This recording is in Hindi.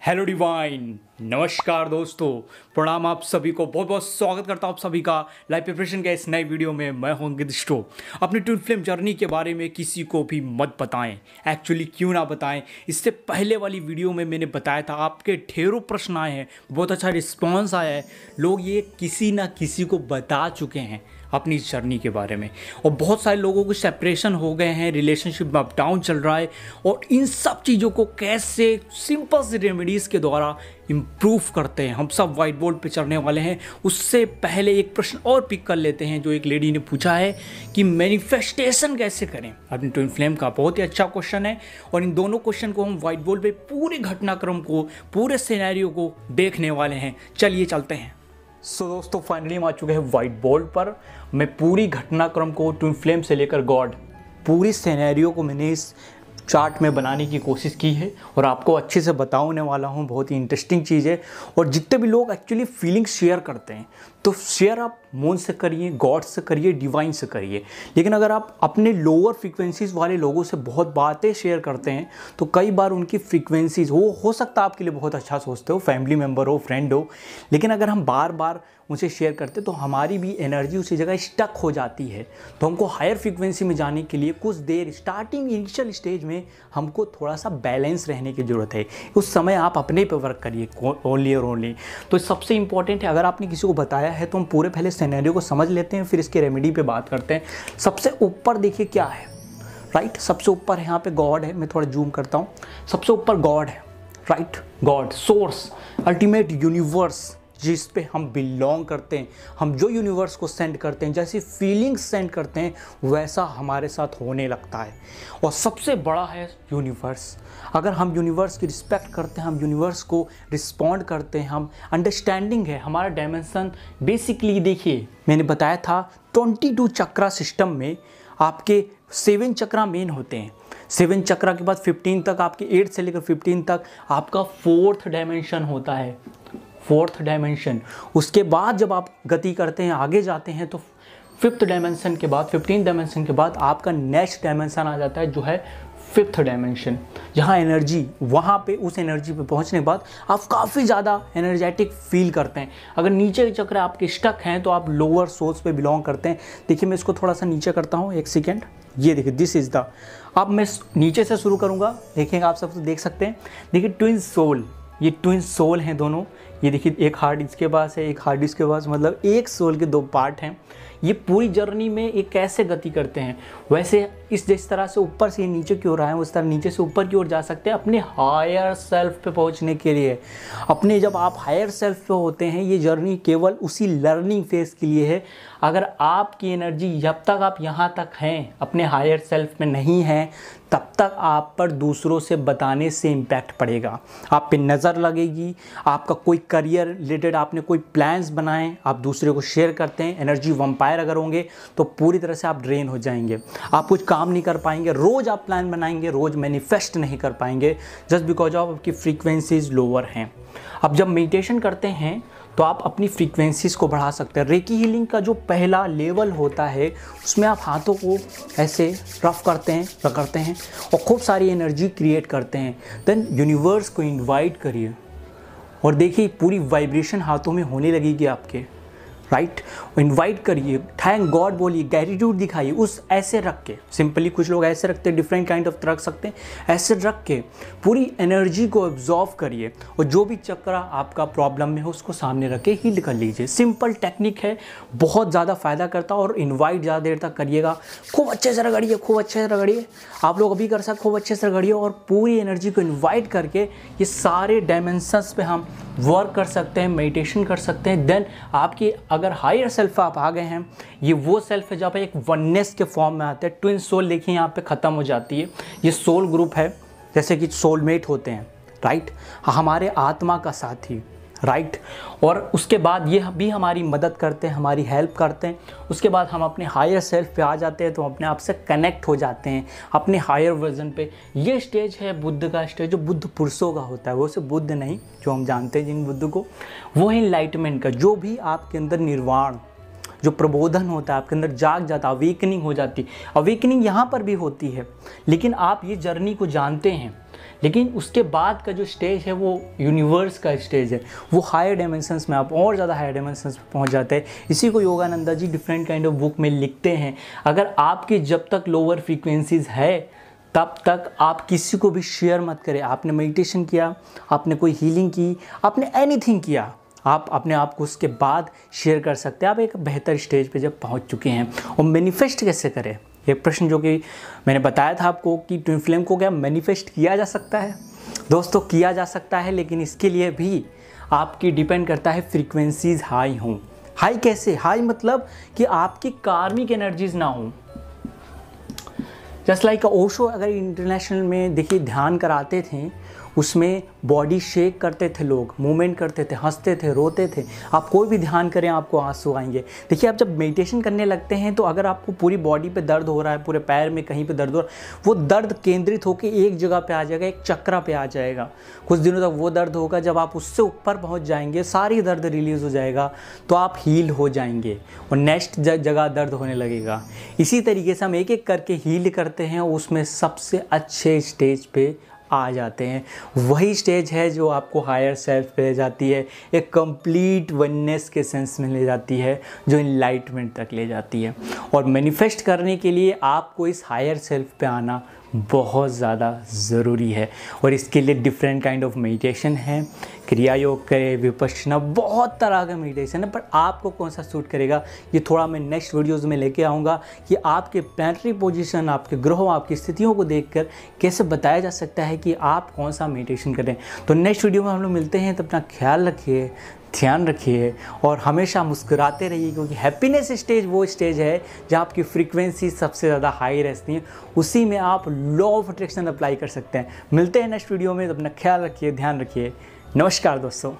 हेलो डिवाइन, नमस्कार दोस्तों। प्रणाम आप सभी को, बहुत बहुत स्वागत करता हूँ आप सभी का लाइव प्रिपरेशन के इस नए वीडियो में। मैं हूं अंकित स्टो। अपनी ट्विन फ्लेम जर्नी के बारे में किसी को भी मत बताएं। एक्चुअली क्यों ना बताएं, इससे पहले वाली वीडियो में मैंने बताया था, आपके ढेरों प्रश्न आए हैं, बहुत अच्छा रिस्पॉन्स आया है। लोग ये किसी ना किसी को बता चुके हैं अपनी इस जर्नी के बारे में, और बहुत सारे लोगों को सेपरेशन हो गए हैं, रिलेशनशिप में अप डाउन चल रहा है, और इन सब चीज़ों को कैसे सिंपल से रेमेडीज़ के द्वारा इम्प्रूव करते हैं, हम सब वाइट बोर्ड पे चढ़ने वाले हैं। उससे पहले एक प्रश्न और पिक कर लेते हैं जो एक लेडी ने पूछा है कि मैनिफेस्टेशन कैसे करें अपनी ट्विन फ्लेम का। बहुत ही अच्छा क्वेश्चन है, और इन दोनों क्वेश्चन को हम वाइट बोर्ड पे पूरे घटनाक्रम को, पूरे सिनेरियो को देखने वाले हैं। चलिए चलते हैं। दोस्तों फाइनली हम आ चुके हैं वाइट बोर्ड पर। मैं पूरी घटनाक्रम को, ट्विन फ्लेम से लेकर गॉड, पूरी सिनेरियो को मैंने इस चार्ट में बनाने की कोशिश की है और आपको अच्छे से बताने वाला हूँ। बहुत ही इंटरेस्टिंग चीज़ है, और जितने भी लोग एक्चुअली फीलिंग्स शेयर करते हैं तो शेयर आप मून से करिए, गॉड से करिए, डिवाइन से करिए। लेकिन अगर आप अपने लोअर फ्रीक्वेंसीज वाले लोगों से बहुत बातें शेयर करते हैं तो कई बार उनकी फ्रीक्वेंसीज हो सकता है आपके लिए बहुत अच्छा सोचते हो, फैमिली मेम्बर हो, फ्रेंड हो, लेकिन अगर हम बार बार उनसे शेयर करते तो हमारी भी एनर्जी उसी जगह स्टक हो जाती है। तो हमको हायर फ्रीक्वेंसी में जाने के लिए कुछ देर स्टार्टिंग इनिशियल स्टेज में हमको थोड़ा सा बैलेंस रहने की ज़रूरत है। उस समय आप अपने पे वर्क करिए ओनली और ओनली। तो सबसे इंपॉर्टेंट है, अगर आपने किसी को बताया है तो हम पूरे पहले सिनेरियो को समझ लेते हैं, फिर इसके रेमेडी पे बात करते हैं। सबसे ऊपर देखिए क्या है, राइट। सबसे ऊपर यहाँ पे गॉड है। मैं थोड़ा जूम करता हूँ। सबसे ऊपर गॉड है, right. God, source, ultimate universe, जिस पे हम बिलोंग करते हैं। हम जो यूनिवर्स को सेंड करते हैं, जैसी फीलिंग्स सेंड करते हैं, वैसा हमारे साथ होने लगता है। और सबसे बड़ा है यूनिवर्स। अगर हम यूनिवर्स की रिस्पेक्ट करते हैं, हम यूनिवर्स को रिस्पॉन्ड करते हैं, हम अंडरस्टैंडिंग है हमारा डायमेंशन। बेसिकली देखिए, मैंने बताया था 22 चक्रा सिस्टम में आपके 7 चक्रा मेन होते हैं। 7 चक्रा के बाद 15 तक, आपके 8 से लेकर 15 तक आपका 4th डायमेंशन होता है, 4th डायमेंशन। उसके बाद जब आप गति करते हैं, आगे जाते हैं, तो 5th डायमेंशन के बाद, 15th डायमेंशन के बाद आपका नेक्स्ट डायमेंशन आ जाता है जो है 5th डायमेंशन, जहाँ एनर्जी, वहाँ पे उस एनर्जी पे पहुँचने के बाद आप काफ़ी ज़्यादा एनर्जेटिक फील करते हैं। अगर नीचे के चक्र आपके स्टक हैं तो आप लोअर सोर्स पे बिलोंग करते हैं। देखिए मैं इसको थोड़ा सा नीचे करता हूँ, एक सेकेंड। ये देखिए, दिस इज़ द, अब मैं नीचे से शुरू करूँगा, देखिएगा आप सब देख सकते हैं। देखिए ट्विन सोल, ये ट्विन सोल हैं दोनों। ये देखिए, एक हार्ड इसके पास है, एक हार्ड इसके पास, मतलब एक सोल के 2 पार्ट हैं। ये पूरी जर्नी में ये कैसे गति करते हैं, वैसे जिस तरह से ऊपर से नीचे की ओर आए, उस तरह नीचे से ऊपर की ओर जा सकते हैं अपने हायर सेल्फ पे पहुंचने के लिए। अपने जब आप हायर सेल्फ पे होते हैं, ये जर्नी केवल उसी लर्निंग फेज के लिए है। अगर आपकी एनर्जी, जब तक आप यहाँ तक हैं, अपने हायर सेल्फ में नहीं हैं, तब तक आप पर दूसरों से बताने से इम्पैक्ट पड़ेगा, आप पे नज़र लगेगी। आपका कोई करियर रिलेटेड आपने कोई प्लान्स बनाए, आप दूसरे को शेयर करते हैं, एनर्जी वंपायर अगर होंगे तो पूरी तरह से आप ड्रेन हो जाएंगे। आप कुछ काम नहीं कर पाएंगे। रोज़ आप प्लान बनाएंगे, रोज़ मैनिफेस्ट नहीं कर पाएंगे, जस्ट बिकॉज ऑफ आपकी फ्रीक्वेंसीज लोअर हैं। अब जब मेडिटेशन करते हैं तो आप अपनी फ्रीक्वेंसीज को बढ़ा सकते हैं। रेकी हीलिंग का जो पहला लेवल होता है, उसमें आप हाथों को ऐसे रफ करते हैं, रगड़ते हैं और खूब सारी एनर्जी क्रिएट करते हैं। देन यूनिवर्स को इनवाइट करिए और देखिए पूरी वाइब्रेशन हाथों में होने लगेगी आपके, राइट। इनवाइट करिए, थैंक गॉड बोलिए, ग्रैटिट्यूड दिखाइए। उस ऐसे रख के, सिंपली कुछ लोग ऐसे रखते हैं, डिफरेंट काइंड ऑफ रख सकते हैं, ऐसे रख के पूरी एनर्जी को एब्जॉर्व करिए और जो भी चक्रा आपका प्रॉब्लम में हो उसको सामने रख के हील कर लीजिए। सिंपल टेक्निक है, बहुत ज़्यादा फायदा करता है। और इन्वाइट ज़्यादा देर तक करिएगा, खूब अच्छे से रगड़िए, खूब अच्छे से रगड़िए। आप लोग अभी कर सकते, खूब अच्छे से रगड़िए और पूरी एनर्जी को इन्वाइट करके ये सारे डायमेंशंस पे हम वर्क कर सकते हैं, मेडिटेशन कर सकते हैं। देन आपकी अगर हायर सेल्फ आप आ गए हैं, ये वो सेल्फ है जब एक वननेस के फॉर्म में आते हैं। ट्विन सोल देखिए यहाँ पे ख़त्म हो जाती है। ये सोल ग्रुप है, जैसे कि सोलमेट होते हैं, राइट, हमारे आत्मा का साथी, राइट। और उसके बाद ये भी हमारी मदद करते हैं, हमारी हेल्प करते हैं। उसके बाद हम अपने हायर सेल्फ पे आ जाते हैं, तो अपने आप से कनेक्ट हो जाते हैं अपने हायर वर्जन पे। ये स्टेज है बुद्ध का स्टेज, जो बुद्ध पुरुषों का होता है। वो सिर्फ बुद्ध नहीं, जो हम जानते हैं जिन बुद्ध को, वो है इनलाइटमेंट का। जो भी आपके अंदर निर्वाण, जो प्रबोधन होता है आपके अंदर जाग जाता है, अवेकनिंग हो जाती है। अवेकनिंग यहाँ पर भी होती है, लेकिन आप ये जर्नी को जानते हैं, लेकिन उसके बाद का जो स्टेज है वो यूनिवर्स का स्टेज है, वो हायर डायमेंशंस में आप और ज़्यादा हायर डायमेंशंस में पहुंच जाते हैं। इसी को योगानंदा जी डिफरेंट काइंड ऑफ बुक में लिखते हैं। अगर आपकी जब तक लोअर फ्रीक्वेंसीज है तब तक आप किसी को भी शेयर मत करें। आपने मेडिटेशन किया, आपने कोई हीलिंग की, आपने एनीथिंग किया, आप अपने आप को उसके बाद शेयर कर सकते हैं। आप एक बेहतर स्टेज पे जब पहुंच चुके हैं। और मैनिफेस्ट कैसे करें, एक प्रश्न जो कि मैंने बताया था आपको कि ट्विन फ्लेम को क्या मैनिफेस्ट किया जा सकता है। दोस्तों किया जा सकता है, लेकिन इसके लिए भी आपकी डिपेंड करता है फ्रीक्वेंसीज हाई हों। हाई कैसे? हाई मतलब कि आपकी कार्मिक एनर्जीज ना हों। जस्ट लाइक ओशो अगर इंटरनेशनल में देखिए ध्यान कराते थे, उसमें बॉडी शेक करते थे लोग, मूवमेंट करते थे, हंसते थे, रोते थे। आप कोई भी ध्यान करें आपको आंसू आएंगे। देखिए आप जब मेडिटेशन करने लगते हैं तो अगर आपको पूरी बॉडी पे दर्द हो रहा है, पूरे पैर में कहीं पे दर्द हो रहा है, वो दर्द केंद्रित होकर एक जगह पे आ जाएगा, एक चक्रा पे आ जाएगा। कुछ दिनों तक वो दर्द होगा, जब आप उससे ऊपर पहुँच जाएंगे, सारी दर्द रिलीज़ हो जाएगा, तो आप हील हो जाएंगे और नेक्स्ट जगह दर्द होने लगेगा। इसी तरीके से हम एक एक करके हील करते हैं, उसमें सबसे अच्छे स्टेज पे आ जाते हैं। वही स्टेज है जो आपको हायर सेल्फ पे ले जाती है, एक कंप्लीट वननेस के सेंस में ले जाती है, जो इनलाइटमेंट तक ले जाती है। और मैनिफेस्ट करने के लिए आपको इस हायर सेल्फ पे आना बहुत ज़्यादा ज़रूरी है। और इसके लिए डिफरेंट काइंड ऑफ मेडिटेशन है, क्रिया योग करें, विपश्यना, बहुत तरह का मेडिटेशन है। पर आपको कौन सा सूट करेगा ये थोड़ा मैं नेक्स्ट वीडियोज़ में लेके आऊँगा कि आपके प्लैनेटरी पोजीशन, आपके ग्रहों, आपकी स्थितियों को देखकर कैसे बताया जा सकता है कि आप कौन सा मेडिटेशन करें। तो नेक्स्ट वीडियो में हम लोग मिलते हैं। तो अपना ख्याल रखिए, ध्यान रखिए और हमेशा मुस्कुराते रहिए, क्योंकि हैप्पीनेस स्टेज वो स्टेज है जहाँ आपकी फ्रीक्वेंसी सबसे ज़्यादा हाई रहती है। उसी में आप लॉ ऑफ अट्रैक्शन अप्लाई कर सकते हैं। मिलते हैं नेक्स्ट वीडियो में। तो अपना ख्याल रखिए, ध्यान रखिए। नमस्कार दोस्तों।